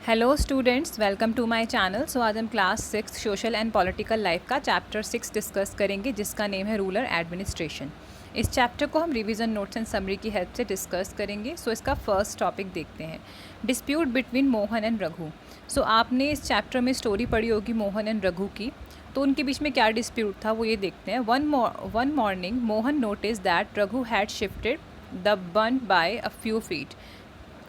Hello students, welcome to my channel. So आज हम class 6 social and political life का chapter 6 discuss करेंगे, जिसका नेम है रूरल एडमिनिस्ट्रेशन। इस चैप्टर को हम रिवीजन नोट्स एंड समरी की हेल्प से डिस्कस करेंगे। सो इसका फर्स्ट टॉपिक देखते हैं, dispute between Mohan and Raghu. So आपने इस चैप्टर में स्टोरी पढ़ी होगी मोहन एंड रघु की, तो उनके बीच में क्या डिस्प्यूट था वो ये देखते हैं। One morning Mohan notice that Raghu had shifted the bun by a few feet.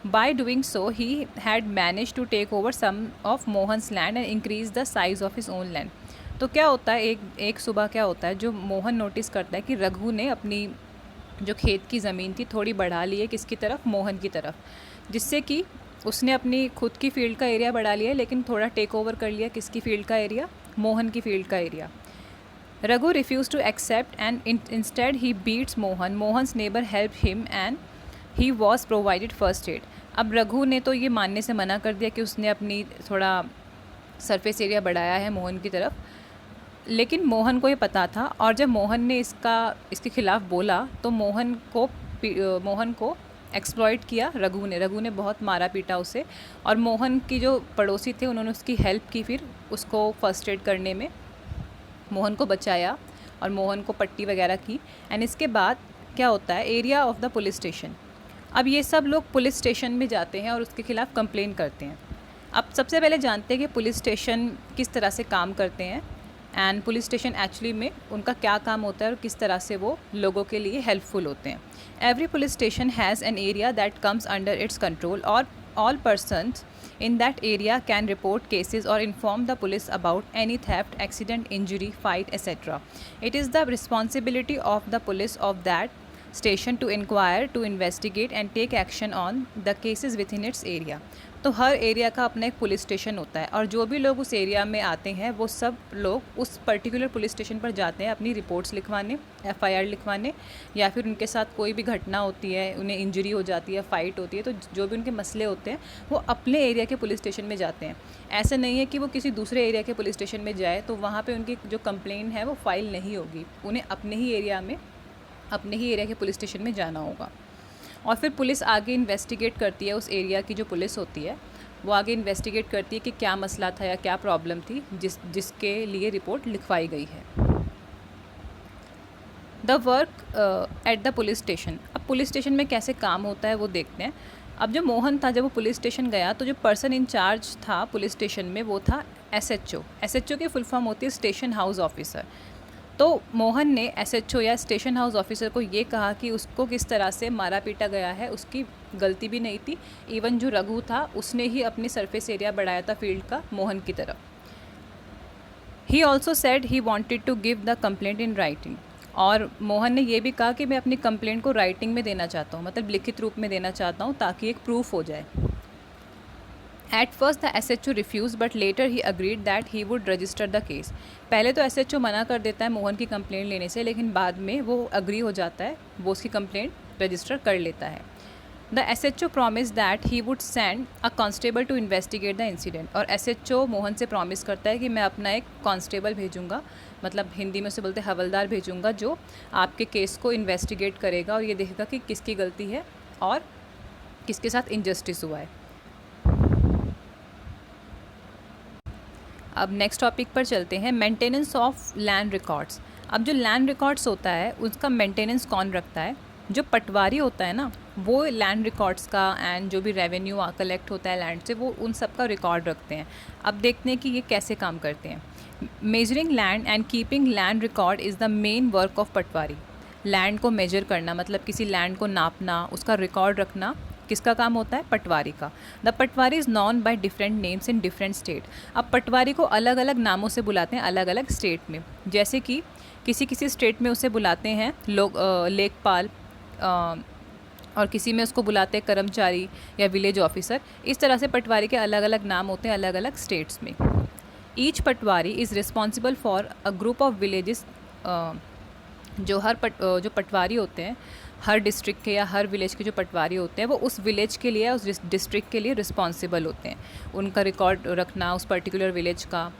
By doing so, he had managed to take over some of Mohan's land and increase the size of his own land. तो क्या होता है, एक सुबह क्या होता है, जो मोहन नोटिस करता है कि रघु ने अपनी जो खेत की ज़मीन थी थोड़ी बढ़ा ली है, किसकी तरफ, मोहन की तरफ, जिससे कि उसने अपनी खुद की फील्ड का एरिया बढ़ा लिया, लेकिन थोड़ा टेक ओवर कर लिया किसकी फील्ड का एरिया, मोहन की फील्ड का area. Raghu refuse to accept and instead he beats Mohan. Mohan's neighbour help him and he was provided first aid. अब रघु ने तो ये मानने से मना कर दिया कि उसने अपनी थोड़ा सरफेस एरिया बढ़ाया है मोहन की तरफ, लेकिन मोहन को ये पता था, और जब मोहन ने इसके खिलाफ़ बोला तो मोहन को एक्सप्लॉइट किया रघु ने बहुत मारा पीटा उसे, और मोहन की जो पड़ोसी थे उन्होंने उसकी हेल्प की, फिर उसको फर्स्ट एड करने में मोहन को बचाया और मोहन को पट्टी वगैरह की। एंड इसके बाद क्या होता है, area of the police station. अब ये सब लोग पुलिस स्टेशन में जाते हैं और उसके खिलाफ़ कंप्लेन करते हैं। अब सबसे पहले जानते हैं कि पुलिस स्टेशन किस तरह से काम करते हैं, एंड पुलिस स्टेशन एक्चुअली में उनका क्या काम होता है और किस तरह से वो लोगों के लिए हेल्पफुल होते हैं। Every police station has an area that comes under its control, और all persons in that area can report cases or inform the police about any theft, accident, injury, fight, etc. It is the responsibility of the police of that station to inquire, to investigate and take action on the cases within its area. तो हर area का अपना एक police station होता है, और जो भी लोग उस एरिया में आते हैं वो सब लोग उस पर्टिकुलर पुलिस स्टेशन पर जाते हैं अपनी रिपोर्ट्स लिखवाने, एफआईआर लिखवाने, या फिर उनके साथ कोई भी घटना होती है, उन्हें इंजरी हो जाती है, फ़ाइट होती है, तो जो भी उनके मसले होते हैं वो अपने एरिया के पुलिस स्टेशन में जाते हैं। ऐसा नहीं है कि वो किसी दूसरे एरिया के पुलिस स्टेशन में जाए तो वहाँ पर उनकी जो कंप्लेन है वो फाइल नहीं होगी, उन्हें अपने ही एरिया के पुलिस स्टेशन में जाना होगा। और फिर पुलिस आगे इन्वेस्टिगेट करती है, उस एरिया की जो पुलिस होती है वो आगे इन्वेस्टिगेट करती है कि क्या मसला था या क्या प्रॉब्लम थी जिसके लिए रिपोर्ट लिखवाई गई है। The work at the police station. अब पुलिस स्टेशन में कैसे काम होता है वो देखते हैं। अब जो मोहन था, जब वो पुलिस स्टेशन गया तो जो पर्सन इन चार्ज था पुलिस स्टेशन में वो था एसएचओ। एसएचओ की फुल फॉर्म होती है स्टेशन हाउस ऑफिसर। तो मोहन ने एसएचओ या स्टेशन हाउस ऑफिसर को ये कहा कि उसको किस तरह से मारा पीटा गया है, उसकी गलती भी नहीं थी। इवन जो रघु था उसने ही अपनी सरफेस एरिया बढ़ाया था फील्ड का मोहन की तरफ। He also said he wanted to give the complaint in writing. और मोहन ने ये भी कहा कि मैं अपनी कंप्लेंट को राइटिंग में देना चाहता हूँ, मतलब लिखित रूप में देना चाहता हूँ, ताकि एक प्रूफ हो जाए। At first the SHO refused, but later he agreed that he would register the case. पहले तो SHO मना कर देता है मोहन की कंप्लेंट लेने से, लेकिन बाद में वो अग्री हो जाता है, वो उसकी कंप्लेंट रजिस्टर कर लेता है। The SHO promised that he would send a constable to investigate the incident. और SHO मोहन से प्रॉमिस करता है कि मैं अपना एक कांस्टेबल भेजूँगा, मतलब हिंदी में उसे बोलते हैं हवलदार भेजूँगा, जो आपके केस को इन्वेस्टिगेट करेगा और ये देखेगा कि किसकी गलती है और किसके साथ इनजस्टिस हुआ है। अब नेक्स्ट टॉपिक पर चलते हैं, मेंटेनेंस ऑफ लैंड रिकॉर्ड्स। अब जो लैंड रिकॉर्ड्स होता है उसका मेंटेनेंस कौन रखता है? जो पटवारी होता है ना, वो लैंड रिकॉर्ड्स का एंड जो भी रेवेन्यू कलेक्ट होता है लैंड से, वो उन सब का रिकॉर्ड रखते हैं। अब देखते हैं कि ये कैसे काम करते हैं। Measuring land and keeping land record is the main work of Patwari. Land को मेजर करना, मतलब किसी लैंड को नापना, उसका रिकॉर्ड रखना किसका काम होता है? पटवारी का। The patwari is known by different names in different state. अब पटवारी को अलग अलग नामों से बुलाते हैं अलग अलग स्टेट में, जैसे कि किसी स्टेट में उसे बुलाते हैं लोग लेखपाल, और किसी में उसको बुलाते हैं कर्मचारी या विलेज ऑफिसर। इस तरह से पटवारी के अलग अलग नाम होते हैं अलग अलग स्टेट्स में। Each Patwari is responsible for a group of villages. जो पटवारी होते हैं, हर डिस्ट्रिक्ट के या हर विलेज के जो पटवारी होते हैं वो उस विलेज के लिए, उस डिस्ट्रिक्ट के लिए रिस्पॉन्सिबल होते हैं। उनका रिकॉर्ड रखना उस पर्टिकुलर विलेज का,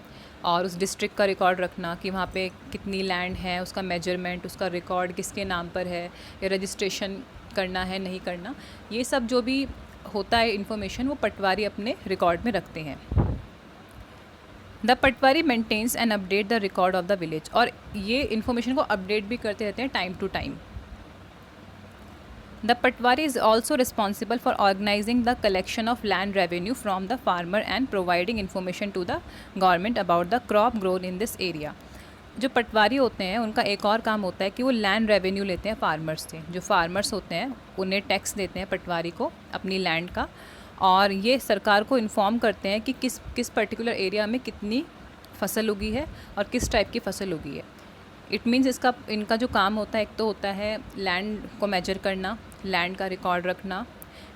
और उस डिस्ट्रिक्ट का रिकॉर्ड रखना कि वहाँ पे कितनी लैंड है, उसका मेजरमेंट, उसका रिकॉर्ड किसके नाम पर है, या रजिस्ट्रेशन करना है नहीं करना, ये सब जो भी होता है इन्फॉर्मेशन वो पटवारी अपने रिकॉर्ड में रखते हैं। The patwari maintains and update the record of the village, और ये इन्फॉर्मेशन को अपडेट भी करते रहते हैं time to time. The patwari is also responsible for organising the collection of land revenue from the farmer and providing information to the government about the crop grown in this area. जो पटवारी होते हैं उनका एक और काम होता है कि वो लैंड रेवेन्यू लेते हैं फार्मर्स से। जो फार्मर्स होते हैं उन्हें टैक्स देते हैं पटवारी को अपनी लैंड का, और ये सरकार को इन्फॉर्म करते हैं कि किस पर्टिकुलर एरिया में कितनी फसल उगी है और किस टाइप की फसल उगी है। इट मीन्स इनका जो काम होता है, एक तो होता है लैंड को मेजर करना, लैंड का रिकॉर्ड रखना,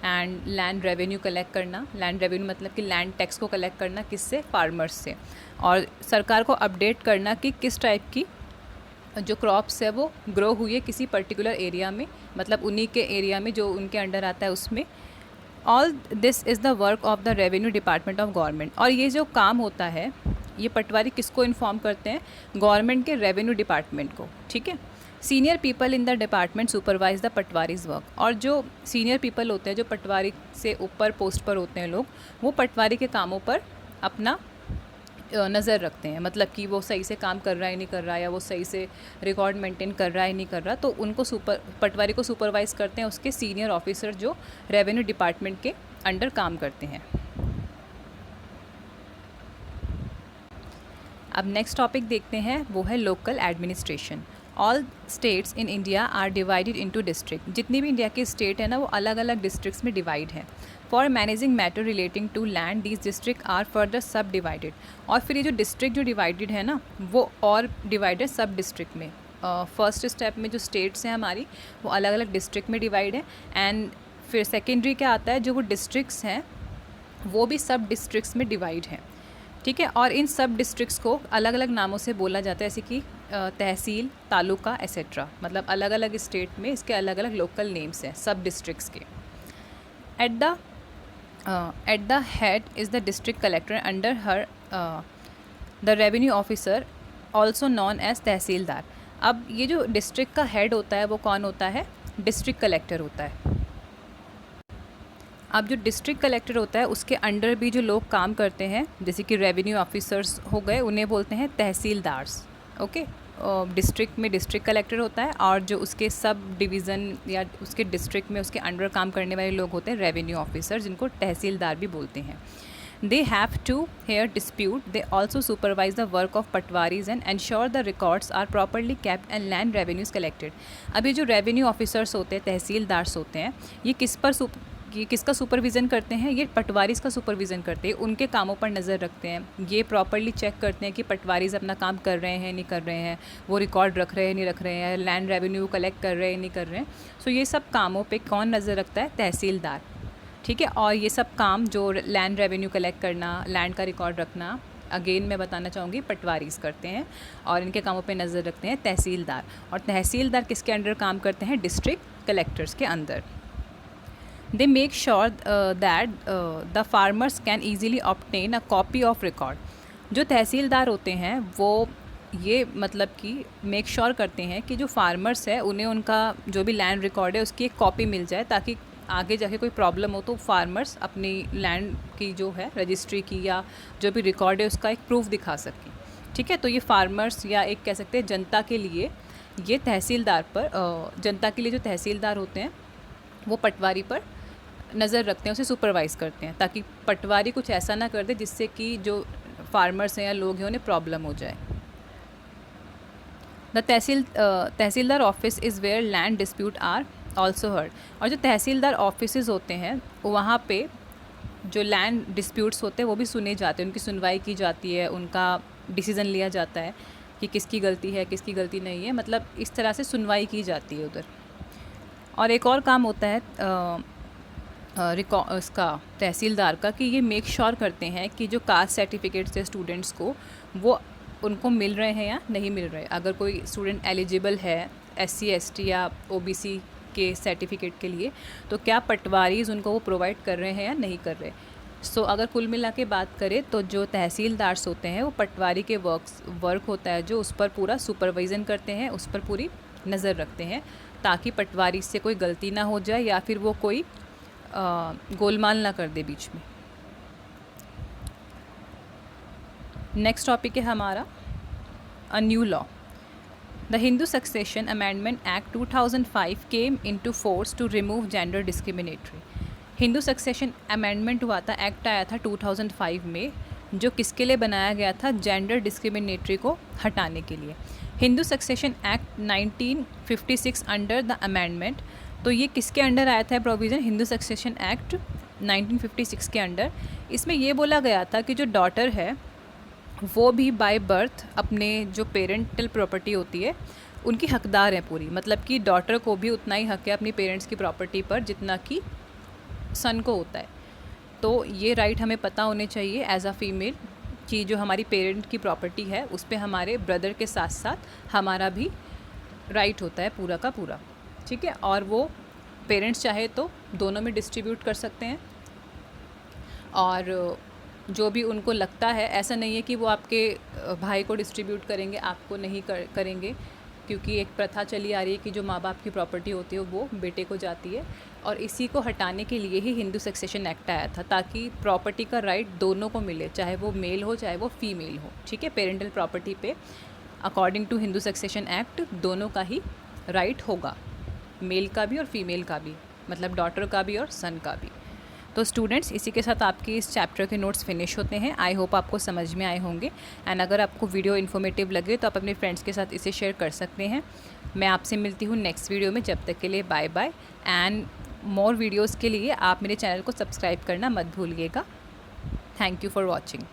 एंड लैंड रेवेन्यू कलेक्ट करना। लैंड रेवेन्यू मतलब कि लैंड टैक्स को कलेक्ट करना, किससे? फार्मर्स से। और सरकार को अपडेट करना कि किस टाइप की जो क्रॉप्स है वो ग्रो हुई है किसी पर्टिकुलर एरिया में, मतलब उन्हीं के एरिया में जो उनके अंडर आता है उसमें। All this is the work of the revenue department of government. और ये जो काम होता है ये पटवारी किसको इन्फॉर्म करते हैं? गवर्नमेंट के रेवेन्यू डिपार्टमेंट को, ठीक है। Senior people in the department supervise the patwaris work. और जो सीनियर पीपल होते हैं, जो पटवारी से ऊपर पोस्ट पर होते हैं लोग, वो पटवारी के कामों पर अपना नज़र रखते हैं, मतलब कि वो सही से काम कर रहा है नहीं कर रहा, या वो सही से रिकॉर्ड मेंटेन कर रहा है नहीं कर रहा, तो उनको पटवारी को सुपरवाइज़ करते हैं उसके सीनियर ऑफिसर जो रेवेन्यू डिपार्टमेंट के अंडर काम करते हैं। अब नेक्स्ट टॉपिक देखते हैं, वो है local administration. All states in India are divided into district. जितनी भी इंडिया के स्टेट है ना वो अलग अलग डिस्ट्रिक्ट्स में डिवाइड है। For managing matter relating to land these district are further subdivided. और फिर ये जो डिस्ट्रिक्ट जो डिवाइडेड है ना वो और डिवाइडेड सब डिस्ट्रिक्ट में। फर्स्ट स्टेप में जो स्टेट्स हैं हमारी वो अलग अलग डिस्ट्रिक्ट में डिवाइड है, एंड फिर सेकेंडरी क्या आता है, जो वो डिस्ट्रिक्ट्स हैं वो भी सब डिस्ट्रिक्ट्स में डिवाइड हैं, ठीक है। और इन सब डिस्ट्रिक्ट्स को अलग अलग नामों से बोला जाता है, जैसे कि तहसील, तालुका एसेट्रा, मतलब अलग अलग स्टेट में इसके अलग अलग लोकल नेम्स हैं सब डिस्ट्रिक्ट्स के। At the head is the district collector, under her the revenue officer also known as tehsildar. अब ये जो डिस्ट्रिक्ट का हेड होता है वो कौन होता है? डिस्ट्रिक्ट कलेक्टर होता है। अब जो डिस्ट्रिक्ट कलेक्टर होता है उसके अंडर भी जो लोग काम करते हैं, जैसे कि रेवेन्यू ऑफिसर्स हो गए, उन्हें बोलते हैं तहसीलदार्स, ओके। डिस्ट्रिक्ट में डिस्ट्रिक्ट कलेक्टर होता है, और जो उसके सब डिवीज़न या उसके डिस्ट्रिक्ट में उसके अंडर काम करने वाले लोग होते हैं रेवेन्यू ऑफिसर, जिनको तहसीलदार भी बोलते हैं। They have to hear dispute. They also supervise the work of पटवारीज and ensure the records are properly kept and land revenues collected. अभी जो रेवेन्यू ऑफिसर्स होते हैं, तहसीलदार्स होते हैं, ये किसका सुपरविज़न करते हैं? ये पटवारीज का सुपरविज़न करते हैं, उनके कामों पर नज़र रखते हैं। ये प्रॉपर्ली चेक करते हैं कि पटवारीज अपना काम कर रहे हैं नहीं कर रहे हैं, वो रिकॉर्ड रख रहे हैं नहीं रख रहे हैं, लैंड रेवेन्यू कलेक्ट कर रहे हैं नहीं कर रहे हैं। सो ये सब कामों पे कौन नज़र रखता है? तहसीलदार, ठीक है। और ये सब काम जो लैंड रेवेन्यू कलेक्ट करना, लैंड का रिकॉर्ड रखना, अगेन मैं बताना चाहूँगी पटवारीज करते हैं, और इनके कामों पे नज़र रखते हैं तहसीलदार। और तहसीलदार किसके अंडर काम करते हैं? डिस्ट्रिक्ट कलेक्टर्स के अंदर। They make sure that the farmers can easily obtain a copy of record. जो तहसीलदार होते हैं वो ये मतलब कि मेक श्योर करते हैं कि जो फार्मर्स है उन्हें उनका जो भी लैंड रिकॉर्ड है उसकी एक कॉपी मिल जाए, ताकि आगे जाके कोई प्रॉब्लम हो तो फार्मर्स अपनी लैंड की जो है रजिस्ट्री की या जो भी रिकॉर्ड है उसका एक प्रूफ दिखा सकें, ठीक है। तो ये फार्मर्स या एक कह सकते हैं जनता के लिए ये तहसीलदार पर जनता के लिए जो तहसीलदार होते हैं वो पटवारी पर नज़र रखते हैं, उसे सुपरवाइज़ करते हैं, ताकि पटवारी कुछ ऐसा ना कर दे जिससे कि जो फार्मर्स हैं या लोग हैं उन्हें प्रॉब्लम हो जाए। The tehsildar office is where land dispute are also heard. और जो तहसीलदार ऑफिसेज़ होते हैं वहाँ पे जो लैंड डिस्प्यूट्स होते हैं वो भी सुने जाते हैं, उनकी सुनवाई की जाती है, उनका डिसीज़न लिया जाता है कि किसकी गलती है किसकी गलती नहीं है, मतलब इस तरह से सुनवाई की जाती है उधर। और एक और काम होता है इसका तहसीलदार का कि ये मेक श्योर करते हैं कि जो कास्ट सर्टिफिकेट्स है स्टूडेंट्स को वो उनको मिल रहे हैं या नहीं मिल रहे। अगर कोई स्टूडेंट एलिजिबल है SC ST या OBC के सर्टिफिकेट के लिए तो क्या पटवारीज उनको वो प्रोवाइड कर रहे हैं या नहीं कर रहे। सो अगर कुल मिला के बात करें तो जो तहसीलदार्स होते हैं वो पटवारी के वर्क होता है जो उस पर पूरा सुपरविज़न करते हैं, उस पर पूरी नज़र रखते हैं, ताकि पटवारी से कोई गलती ना हो जाए या फिर वो कोई गोलमाल ना कर दे बीच में। नेक्स्ट टॉपिक है हमारा a new law. The Hindu succession amendment act 2005 came into force to remove gender discriminatory. Hindu succession amendment हुआ था, एक्ट आया था 2005 में, जो किसके लिए बनाया गया था? जेंडर डिस्क्रिमिनेटरी को हटाने के लिए। Hindu succession act 1956 under the amendment, तो ये किसके अंडर आया था प्रोविज़न? हिंदू सक्सेशन एक्ट 1956 के अंडर। इसमें ये बोला गया था कि जो डॉटर है वो भी बाय बर्थ अपने जो पेरेंटल प्रॉपर्टी होती है उनकी हकदार है पूरी, मतलब कि डॉटर को भी उतना ही हक है अपनी पेरेंट्स की प्रॉपर्टी पर जितना कि सन को होता है। तो ये राइट हमें पता होने चाहिए एज अ फीमेल कि जो हमारी पेरेंट की प्रॉपर्टी है उस पर हमारे ब्रदर के साथ साथ हमारा भी राइट होता है पूरा का पूरा, ठीक है। और वो पेरेंट्स चाहे तो दोनों में डिस्ट्रीब्यूट कर सकते हैं, और जो भी उनको लगता है, ऐसा नहीं है कि वो आपके भाई को डिस्ट्रीब्यूट करेंगे, आपको नहीं करेंगे, क्योंकि एक प्रथा चली आ रही है कि जो माँ बाप की प्रॉपर्टी होती है वो बेटे को जाती है। और इसी को हटाने के लिए ही हिंदू सक्सेशन एक्ट आया था, ताकि प्रॉपर्टी का राइट दोनों को मिले, चाहे वो मेल हो चाहे वो फीमेल हो, ठीक है। पेरेंटल प्रॉपर्टी पे according to Hindu succession act दोनों का ही राइट होगा, मेल का भी और फीमेल का भी, मतलब डॉटर का भी और सन का भी। तो स्टूडेंट्स, इसी के साथ आपके इस चैप्टर के नोट्स फिनिश होते हैं। आई होप आपको समझ में आए होंगे, एंड अगर आपको वीडियो इन्फॉर्मेटिव लगे तो आप अपने फ्रेंड्स के साथ इसे शेयर कर सकते हैं। मैं आपसे मिलती हूँ नेक्स्ट वीडियो में, जब तक के लिए bye bye. And more videos के लिए आप मेरे चैनल को सब्सक्राइब करना मत भूलिएगा। Thank you for watching.